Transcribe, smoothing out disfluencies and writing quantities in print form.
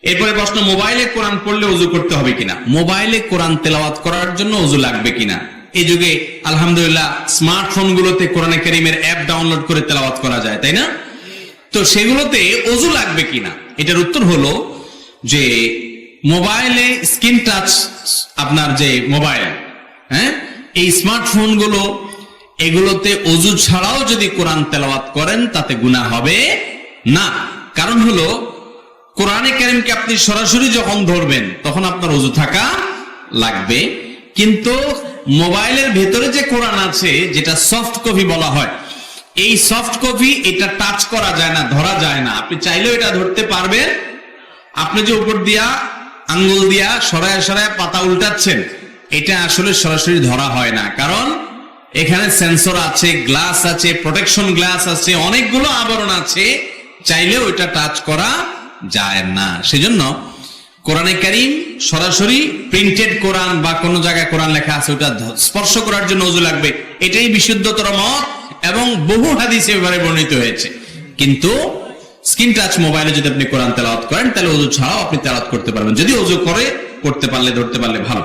এরপরে প্রশ্ন, মোবাইলে কোরআন পড়লে ওযু করতে হবে কিনা? মোবাইলে কোরআন তেলাওয়াত করার জন্য ওযু লাগবে কিনা? এই যুগে আলহামদুলিল্লাহ স্মার্টফোন গুলোতে কোরআনে কারীমের অ্যাপ ডাউনলোড করে তেলাওয়াত করা যায়, তাই না? তো সেগুলোতে ওযু লাগবে কিনা, এটার উত্তর হলো যে মোবাইলে স্ক্রিন টাচ, আপনার যে মোবাইল, এই স্মার্টফোন গুলো, এগুলোতে ওযু ছাড়াও যদি কোরআন তেলাওয়াত করেন তাতে গুনাহ হবে না। কারণ হলো কোরআনে কারীমকে আপনি সরাসরি যখন ধরবেন তখন আপনার ওযু থাকা লাগবে, কিন্তু মোবাইলের ভেতরে যে কোরআন আছে, যেটা সফট কপি বলা হয়, এই সফট কপি, এটা টাচ করা যায় না, ধরা যায় না। আপনি চাইলেও এটা ধরতে পারবেন। আপনি যে উপর দিয়া আঙ্গুল দিয়া সরায় সরায় পাতা উল্টাচ্ছেন, এটা আসলে সরাসরি ধরা হয় না, কারণ এখানে সেন্সর আছে, গ্লাস আছে, প্রোটেকশন গ্লাস আছে, অনেকগুলো আবরণ আছে, চাইলেও এটা টাচ করা যায় না। সেজন্য কোরআনে কারীম সরাসরি প্রিন্টেড কোরআন বা কোন জায়গায় কোরআন লেখা আছে, ওটা স্পর্শ করার জন্য ওযু লাগবে, এটাই বিশুদ্ধতর মত এবং বহু হাদিসে এবারে বর্ণিত হয়েছে। কিন্তু স্ক্রিন টাচ মোবাইলে যদি আপনি কোরআন তেলাওয়াত করেন তাহলে ওযু ছাড়াও আপনি তেলাওয়াত করতে পারবেন, যদি ওযু করে করতে পারলে, ধরতে পারলে ভালো।